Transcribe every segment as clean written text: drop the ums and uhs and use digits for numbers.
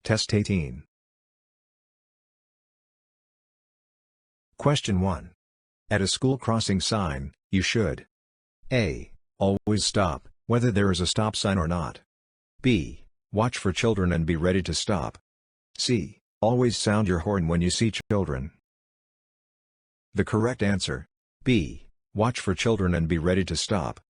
Test 18. Question 1. At a school crossing sign, you should A. Always stop, whether there is a stop sign or not. B. Watch for children and be ready to stop. C. Always sound your horn when you see children. The correct answer, B. Watch for children and be ready to stop.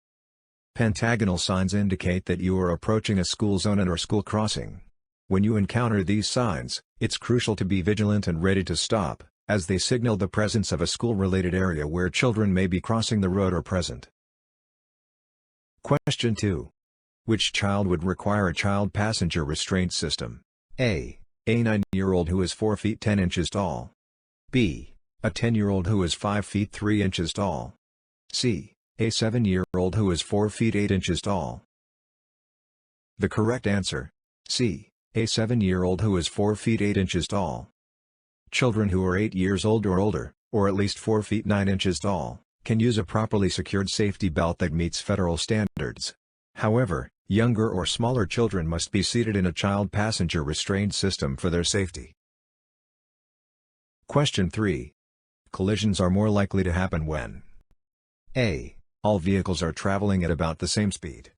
Pentagonal signs indicate that you are approaching a school zone and/or school crossing. When you encounter these signs, it's crucial to be vigilant and ready to stop, as they signal the presence of a school-related area where children may be crossing the road or present. Question 2. Which child would require a child passenger restraint system? A. A 9-year-old who is 4 feet 10 inches tall. B. A 10-year-old who is 5 feet 3 inches tall. C. A 7-year-old who is 4 feet 8 inches tall. The correct answer, C. A 7-year-old who is 4 feet 8 inches tall. Children who are 8 years old or older, or at least 4 feet 9 inches tall, can use a properly secured safety belt that meets federal standards. However, younger or smaller children must be seated in a child passenger restraint system for their safety. Question 3. Collisions are more likely to happen when A. All vehicles are traveling at about the same speed.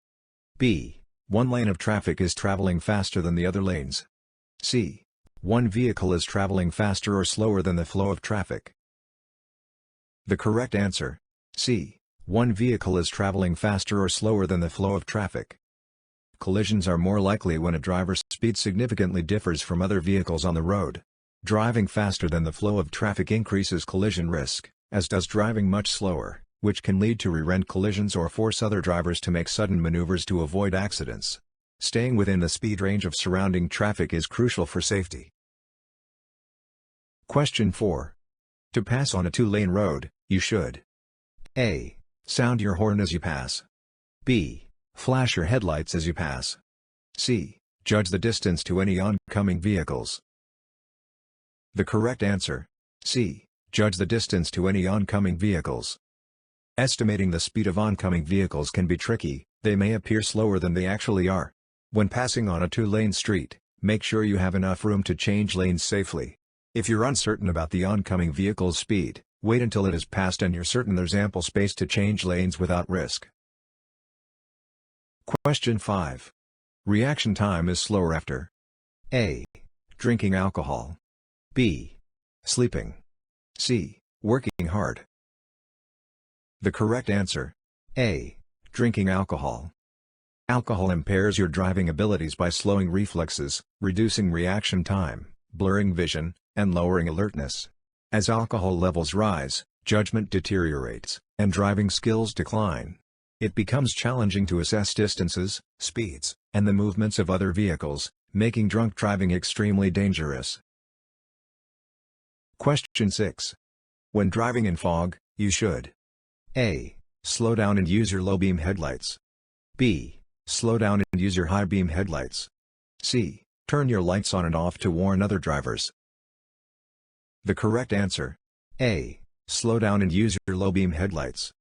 B. One lane of traffic is traveling faster than the other lanes. C. One vehicle is traveling faster or slower than the flow of traffic. The correct answer, C. One vehicle is traveling faster or slower than the flow of traffic. Collisions are more likely when a driver's speed significantly differs from other vehicles on the road. Driving faster than the flow of traffic increases collision risk, as does driving much slower, which can lead to rear-end collisions or force other drivers to make sudden maneuvers to avoid accidents. Staying within the speed range of surrounding traffic is crucial for safety. Question 4. To pass on a 2-lane road, you should A. Sound your horn as you pass. B. Flash your headlights as you pass. C. Judge the distance to any oncoming vehicles. The correct answer, C. Judge the distance to any oncoming vehicles. Estimating the speed of oncoming vehicles can be tricky, they may appear slower than they actually are. When passing on a 2-lane street, make sure you have enough room to change lanes safely. If you're uncertain about the oncoming vehicle's speed, wait until it has passed and you're certain there's ample space to change lanes without risk. Question 5. Reaction time is slower after A. Drinking alcohol. B. Sleeping. C. Working hard. The correct answer, A. Drinking alcohol. Alcohol impairs your driving abilities by slowing reflexes, reducing reaction time, blurring vision, and lowering alertness. As alcohol levels rise, judgment deteriorates, and driving skills decline. It becomes challenging to assess distances, speeds, and the movements of other vehicles, making drunk driving extremely dangerous. Question 6. When driving in fog, you should A. Slow down and use your low-beam headlights. B. Slow down and use your high-beam headlights. C. Turn your lights on and off to warn other drivers. The correct answer, A. Slow down and use your low-beam headlights.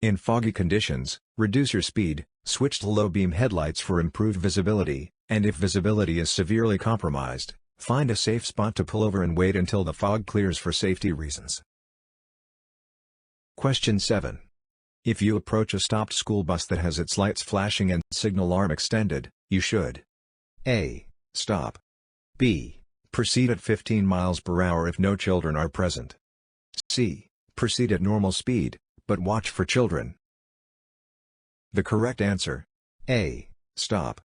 In foggy conditions, reduce your speed, switch to low-beam headlights for improved visibility, and if visibility is severely compromised, find a safe spot to pull over and wait until the fog clears for safety reasons. Question 7. If you approach a stopped school bus that has its lights flashing and signal arm extended, you should A. Stop. B. Proceed at 15 miles per hour if no children are present. C. Proceed at normal speed, but watch for children. The correct answer, A. Stop.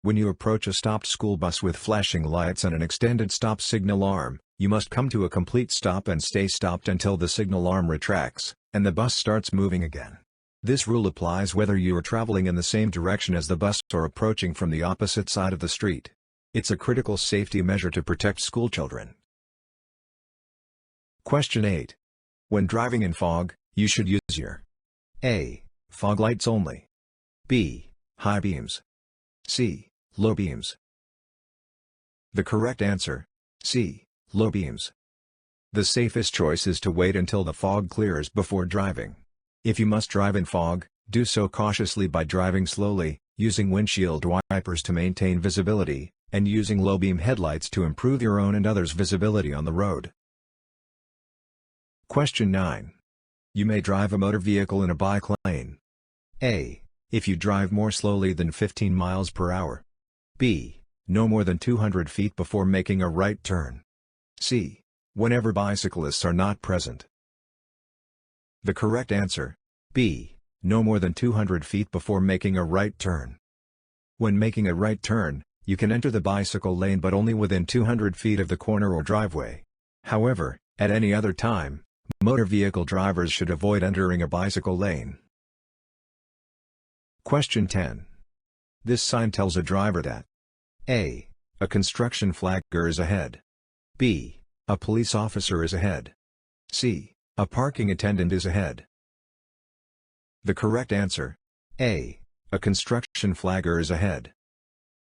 When you approach a stopped school bus with flashing lights and an extended stop signal arm, you must come to a complete stop and stay stopped until the signal arm retracts, and the bus starts moving again. This rule applies whether you are traveling in the same direction as the bus or approaching from the opposite side of the street. It's a critical safety measure to protect schoolchildren. Question 8. When driving in fog, you should use your A. Fog lights only. B. High beams. C. Low beams. The correct answer, C. Low beams. The safest choice is to wait until the fog clears before driving. If you must drive in fog, do so cautiously by driving slowly, using windshield wipers to maintain visibility, and using low-beam headlights to improve your own and others' visibility on the road. Question 9. You may drive a motor vehicle in a bike lane. A. If you drive more slowly than 15 miles per hour. B. No more than 200 feet before making a right turn. C. Whenever bicyclists are not present. The correct answer, B. No more than 200 feet before making a right turn. When making a right turn, you can enter the bicycle lane but only within 200 feet of the corner or driveway. However, at any other time, motor vehicle drivers should avoid entering a bicycle lane. Question 10. This sign tells a driver that A. A construction flagger is ahead. B. A police officer is ahead. C. A parking attendant is ahead. The correct answer, A. A construction flagger is ahead.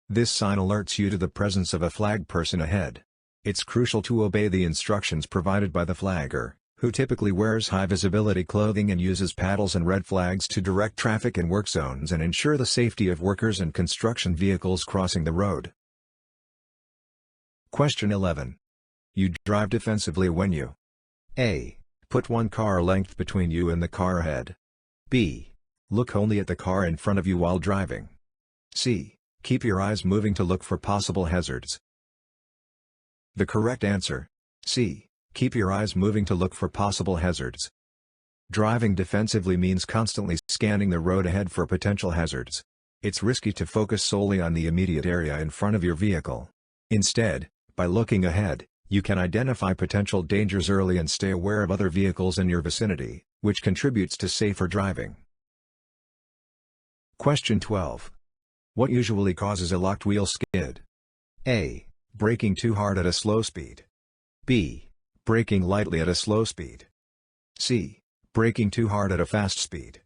This sign alerts you to the presence of a flagged person ahead. It's crucial to obey the instructions provided by the flagger, who typically wears high-visibility clothing and uses paddles and red flags to direct traffic in work zones and ensure the safety of workers and construction vehicles crossing the road. Question 11. You drive defensively when you A. Put one car length between you and the car ahead. B. Look only at the car in front of you while driving. C. Keep your eyes moving to look for possible hazards. The correct answer, C. Keep your eyes moving to look for possible hazards. Driving defensively means constantly scanning the road ahead for potential hazards. It's risky to focus solely on the immediate area in front of your vehicle. Instead, by looking ahead, you can identify potential dangers early and stay aware of other vehicles in your vicinity, which contributes to safer driving. Question 12. What usually causes a locked wheel skid? A. Braking too hard at a slow speed. B. Braking lightly at a slow speed. C. Braking too hard at a fast speed.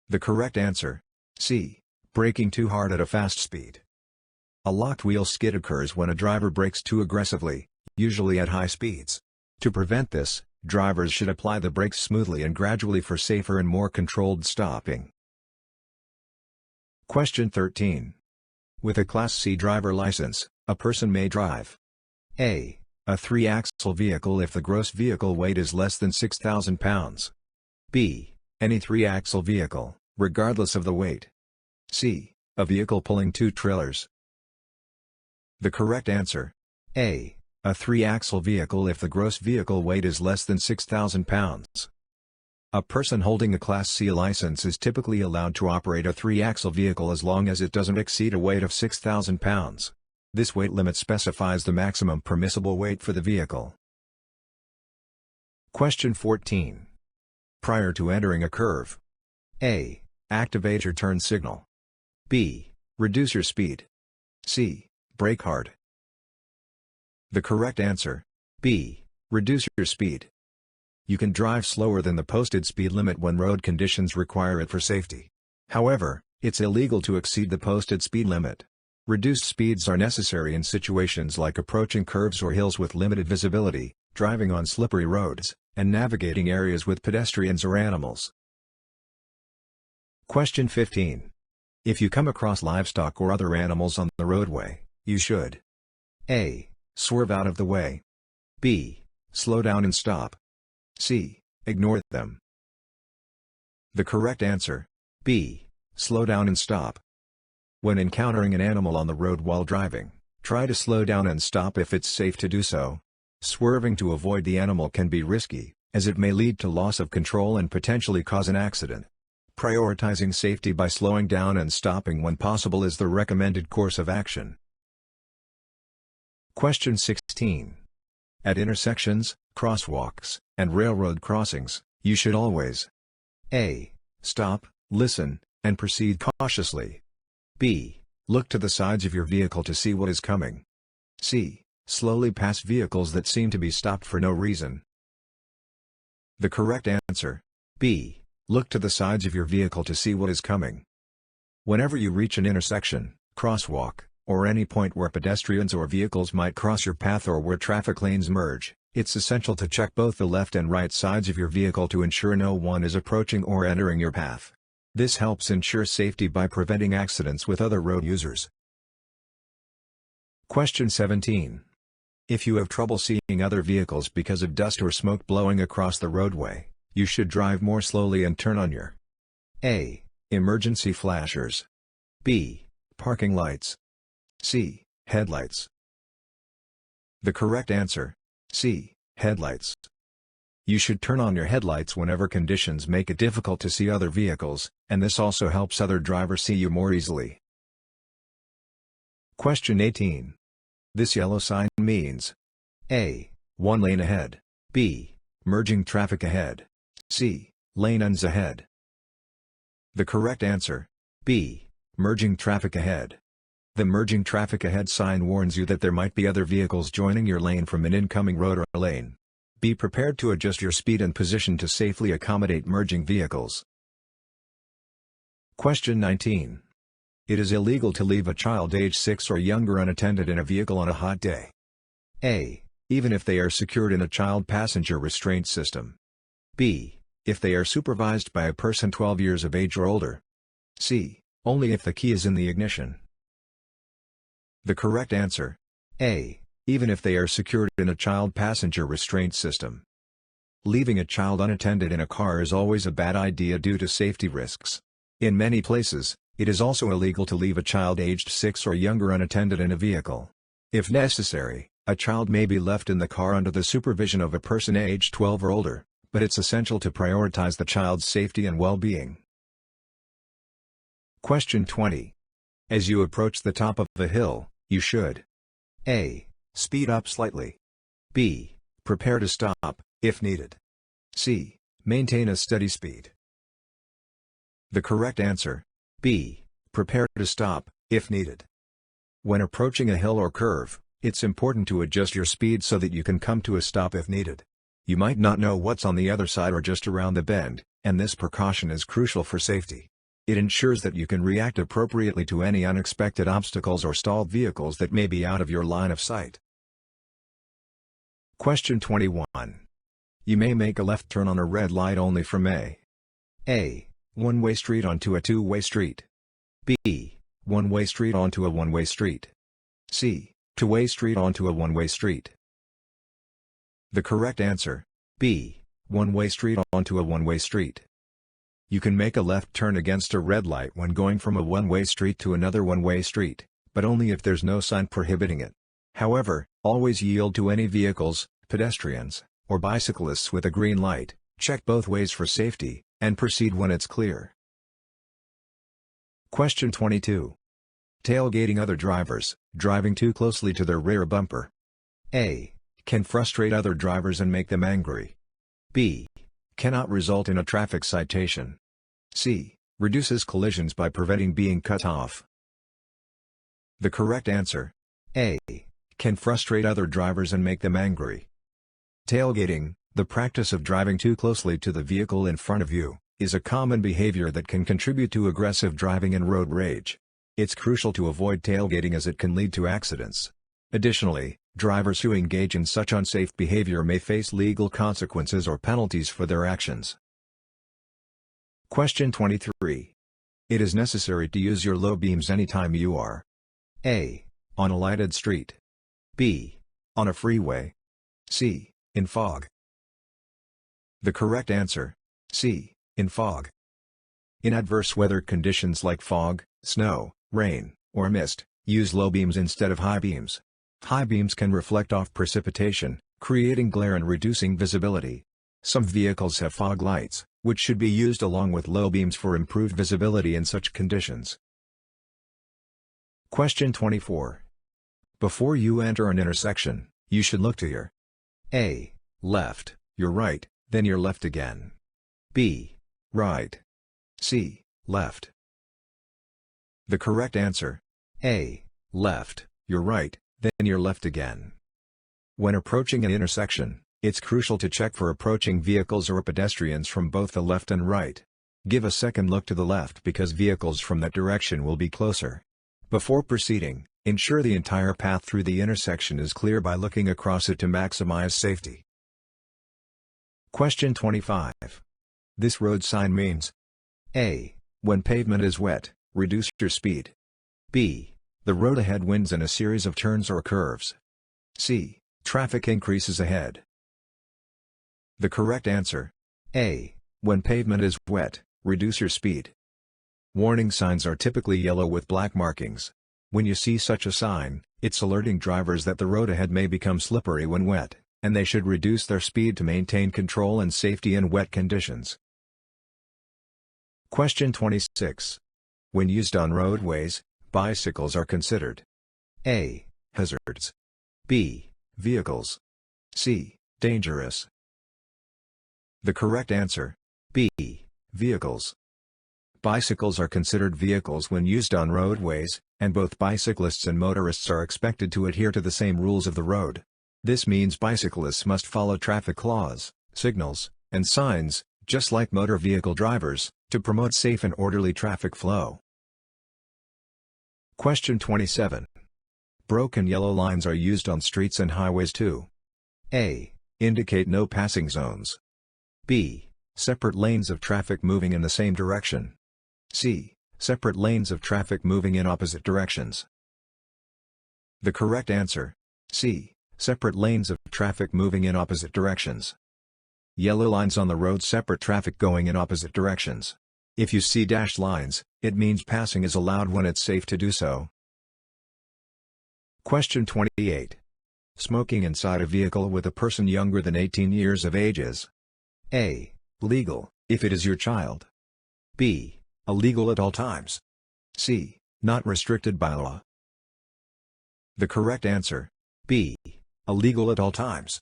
The correct answer, C. Braking too hard at a fast speed. A locked wheel skid occurs when a driver brakes too aggressively, usually at high speeds. To prevent this, drivers should apply the brakes smoothly and gradually for safer and more controlled stopping. Question 13. With a Class C driver license, a person may drive A. A 3-axle vehicle if the gross vehicle weight is less than 6,000 pounds. B. Any 3-axle vehicle, regardless of the weight. C. A vehicle pulling 2 trailers. The correct answer, A. A 3-axle vehicle if the gross vehicle weight is less than 6,000 pounds. A person holding a Class C license is typically allowed to operate a 3-axle vehicle as long as it doesn't exceed a weight of 6,000 pounds. This weight limit specifies the maximum permissible weight for the vehicle. Question 14. Prior to entering a curve. A. Activate your turn signal. B. Reduce your speed. C. Brake hard. The correct answer, B. Reduce your speed. You can drive slower than the posted speed limit when road conditions require it for safety. However, it's illegal to exceed the posted speed limit. Reduced speeds are necessary in situations like approaching curves or hills with limited visibility, driving on slippery roads, and navigating areas with pedestrians or animals. Question 15. If you come across livestock or other animals on the roadway, you should A. Swerve out of the way. B. Slow down and stop. C. Ignore them. The correct answer, B. Slow down and stop. When encountering an animal on the road while driving, try to slow down and stop if it's safe to do so. Swerving to avoid the animal can be risky, as it may lead to loss of control and potentially cause an accident. Prioritizing safety by slowing down and stopping when possible is the recommended course of action. Question 16. At intersections, crosswalks, and railroad crossings, you should always A. Stop, listen, and proceed cautiously. B. Look to the sides of your vehicle to see what is coming. C. Slowly pass vehicles that seem to be stopped for no reason. The correct answer, B. Look to the sides of your vehicle to see what is coming. Whenever you reach an intersection, crosswalk, or any point where pedestrians or vehicles might cross your path or where traffic lanes merge, it's essential to check both the left and right sides of your vehicle to ensure no one is approaching or entering your path. This helps ensure safety by preventing accidents with other road users. Question 17. If you have trouble seeing other vehicles because of dust or smoke blowing across the roadway, you should drive more slowly and turn on your A. Emergency flashers. B. Parking lights. C. Headlights. The correct answer: C. Headlights. You should turn on your headlights whenever conditions make it difficult to see other vehicles, and this also helps other drivers see you more easily. Question 18. This yellow sign means A. One lane ahead. B. Merging traffic ahead. C. Lane ends ahead. The correct answer: B. Merging traffic ahead. The merging traffic ahead sign warns you that there might be other vehicles joining your lane from an incoming road or lane. Be prepared to adjust your speed and position to safely accommodate merging vehicles. Question 19. It is illegal to leave a child age 6 or younger unattended in a vehicle on a hot day. A. Even if they are secured in a child passenger restraint system. B. If they are supervised by a person 12 years of age or older. C. Only if the key is in the ignition. The correct answer: A. Even if they are secured in a child passenger restraint system. Leaving a child unattended in a car is always a bad idea due to safety risks. In many places, it is also illegal to leave a child aged 6 or younger unattended in a vehicle. If necessary, a child may be left in the car under the supervision of a person aged 12 or older, but it's essential to prioritize the child's safety and well-being. Question 20. As you approach the top of the hill, you should A. Speed up slightly. B. Prepare to stop, if needed. C. Maintain a steady speed. The correct answer: B. Prepare to stop, if needed. When approaching a hill or curve, it's important to adjust your speed so that you can come to a stop if needed. You might not know what's on the other side or just around the bend, and this precaution is crucial for safety. It ensures that you can react appropriately to any unexpected obstacles or stalled vehicles that may be out of your line of sight. Question 21. You may make a left turn on a red light only from A. One-way street onto a two-way street. B. One-way street onto a one-way street. C. Two-way street onto a one-way street. The correct answer: B. One-way street onto a one-way street. You can make a left turn against a red light when going from a one-way street to another one-way street, but only if there's no sign prohibiting it. However, always yield to any vehicles, pedestrians, or bicyclists with a green light, check both ways for safety, and proceed when it's clear. Question 22. Tailgating other drivers, driving too closely to their rear bumper. A. Can frustrate other drivers and make them angry. B. Cannot result in a traffic citation. C. Reduces collisions by preventing being cut off. The correct answer: A. Can frustrate other drivers and make them angry. Tailgating, the practice of driving too closely to the vehicle in front of you, is a common behavior that can contribute to aggressive driving and road rage. It's crucial to avoid tailgating as it can lead to accidents. Additionally, drivers who engage in such unsafe behavior may face legal consequences or penalties for their actions. Question 23. It is necessary to use your low beams anytime you are A. On a lighted street. B. On a freeway. C. In fog. The correct answer: C. In fog. In adverse weather conditions like fog, snow, rain, or mist, use low beams instead of high beams. High beams can reflect off precipitation, creating glare and reducing visibility. Some vehicles have fog lights, which should be used along with low beams for improved visibility in such conditions. Question 24. Before you enter an intersection, you should look to your A. Left, your right, then your left again. B. Right. C. Left. The correct answer: A. Left, your right, then your left again. When approaching an intersection, it's crucial to check for approaching vehicles or pedestrians from both the left and right. Give a second look to the left because vehicles from that direction will be closer. Before proceeding, ensure the entire path through the intersection is clear by looking across it to maximize safety. Question 25. This road sign means A. When pavement is wet, reduce your speed. B. The road ahead wins in a series of turns or curves. C. Traffic increases ahead. The correct answer. A. When pavement is wet, reduce your speed. Warning signs are typically yellow with black markings. When you see such a sign, it's alerting drivers that the road ahead may become slippery when wet, and they should reduce their speed to maintain control and safety in wet conditions. Question 26. When used on roadways, bicycles are considered A. Hazards. B. Vehicles. C. Dangerous. The correct answer. B. Vehicles. Bicycles are considered vehicles when used on roadways, and both bicyclists and motorists are expected to adhere to the same rules of the road. This means bicyclists must follow traffic laws, signals, and signs, just like motor vehicle drivers, to promote safe and orderly traffic flow. Question 27. Broken yellow lines are used on streets and highways to A. Indicate no passing zones. B. Separate lanes of traffic moving in the same direction. C. Separate lanes of traffic moving in opposite directions. The correct answer. C. Separate lanes of traffic moving in opposite directions. Yellow lines on the road separate traffic going in opposite directions. If you see dashed lines, it means passing is allowed when it's safe to do so. Question 28. Smoking inside a vehicle with a person younger than 18 years of age is A. Legal, if it is your child. B. Illegal at all times. C. Not restricted by law. The correct answer. B. Illegal at all times.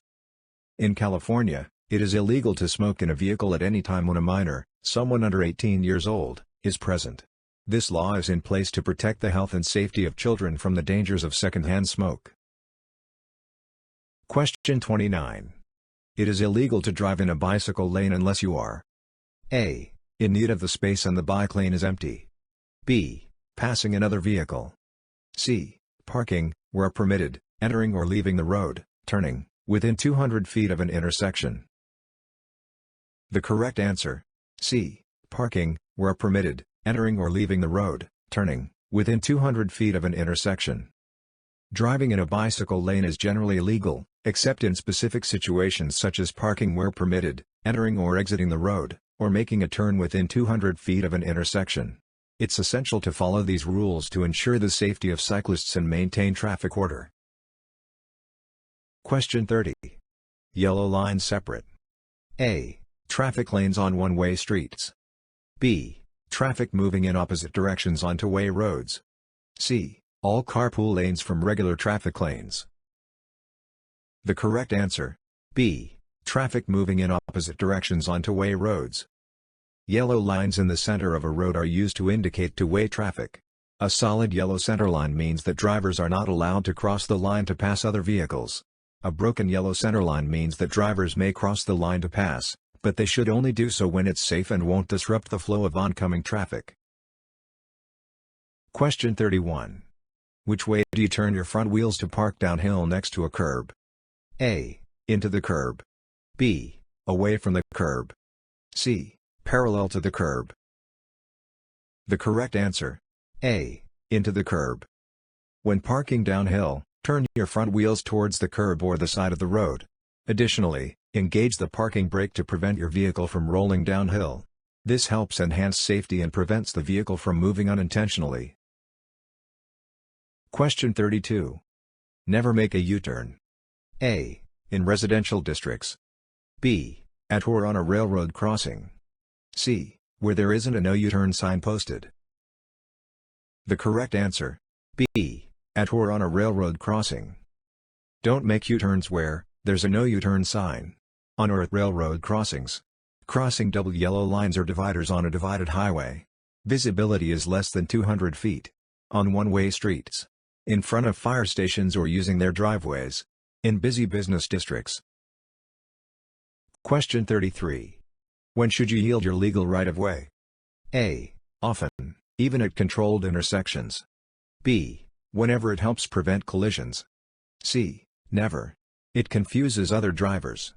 In California, it is illegal to smoke in a vehicle at any time when a minor, someone under 18 years old, is present. This law is in place to protect the health and safety of children from the dangers of secondhand smoke. Question 29. It is illegal to drive in a bicycle lane unless you are A. In need of the space and the bike lane is empty. B. Passing another vehicle. C. Parking, where permitted, entering or leaving the road, turning, within 200 feet of an intersection. The correct answer. C. Parking, where permitted, entering or leaving the road, turning, within 200 feet of an intersection. Driving in a bicycle lane is generally illegal, except in specific situations such as parking where permitted, entering or exiting the road, or making a turn within 200 feet of an intersection. It's essential to follow these rules to ensure the safety of cyclists and maintain traffic order. Question 30. Yellow lines separate A. Traffic lanes on one-way streets. B. Traffic moving in opposite directions on two-way roads. C. All carpool lanes from regular traffic lanes. The correct answer. B. Traffic moving in opposite directions on two-way roads. Yellow lines in the center of a road are used to indicate two-way traffic. A solid yellow centerline means that drivers are not allowed to cross the line to pass other vehicles. A broken yellow centerline means that drivers may cross the line to pass, but they should only do so when it's safe and won't disrupt the flow of oncoming traffic. Question 31. Which way do you turn your front wheels to park downhill next to a curb? A. Into the curb. B. Away from the curb. C. Parallel to the curb. The correct answer. A. Into the curb. When parking downhill, turn your front wheels towards the curb or the side of the road. Additionally, engage the parking brake to prevent your vehicle from rolling downhill. This helps enhance safety and prevents the vehicle from moving unintentionally. Question 32. Never make a U-turn. A. In residential districts. B. At or on a railroad crossing. C. Where there isn't a no U-turn sign posted. The correct answer. B. At or on a railroad crossing. Don't make U-turns where there's a no U-turn sign. On or at railroad crossings. Crossing double yellow lines or dividers on a divided highway. Visibility is less than 200 feet. On one-way streets. In front of fire stations or using their driveways. In busy business districts. Question 33. When should you yield your legal right-of-way? A. Often, even at controlled intersections. B. Whenever it helps prevent collisions. C. Never. It confuses other drivers.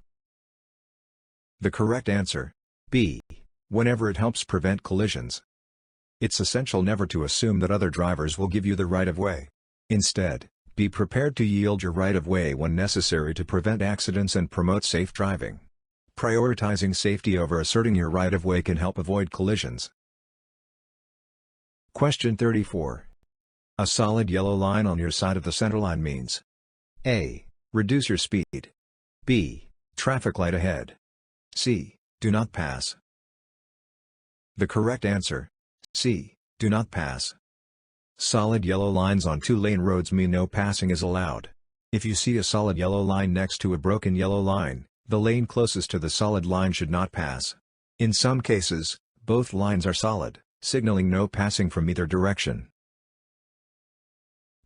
The correct answer. B. Whenever it helps prevent collisions. It's essential never to assume that other drivers will give you the right-of-way. Instead, be prepared to yield your right-of-way when necessary to prevent accidents and promote safe driving. Prioritizing safety over asserting your right-of-way can help avoid collisions. Question 34. A solid yellow line on your side of the center line means A. Reduce your speed. B. Traffic light ahead. C. Do not pass. The correct answer: C. Do not pass. Solid yellow lines on two-lane roads mean no passing is allowed. If you see a solid yellow line next to a broken yellow line, the lane closest to the solid line should not pass. In some cases, both lines are solid, signaling no passing from either direction.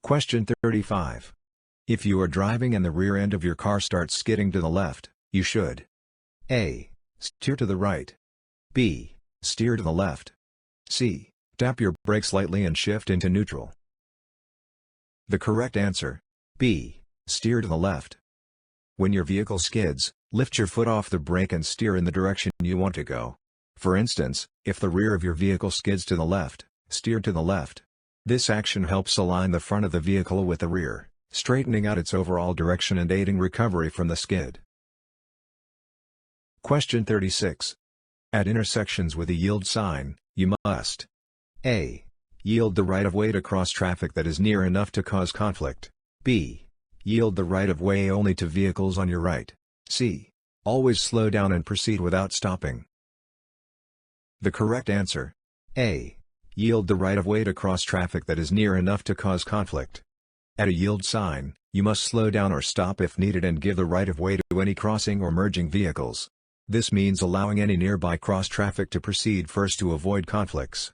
Question 35. If you are driving and the rear end of your car starts skidding to the left, you should A. Steer to the right. B. Steer to the left. C. Tap your brakes lightly and shift into neutral. The correct answer: B. Steer to the left. When your vehicle skids, lift your foot off the brake and steer in the direction you want to go. For instance, if the rear of your vehicle skids to the left, steer to the left. This action helps align the front of the vehicle with the rear, straightening out its overall direction and aiding recovery from the skid. Question 36. At intersections with a yield sign, you must A. Yield the right-of-way to cross traffic that is near enough to cause conflict. B. Yield the right-of-way only to vehicles on your right. C. Always slow down and proceed without stopping. The correct answer: A. Yield the right-of-way to cross traffic that is near enough to cause conflict. At a yield sign, you must slow down or stop if needed and give the right-of-way to any crossing or merging vehicles. This means allowing any nearby cross traffic to proceed first to avoid conflicts.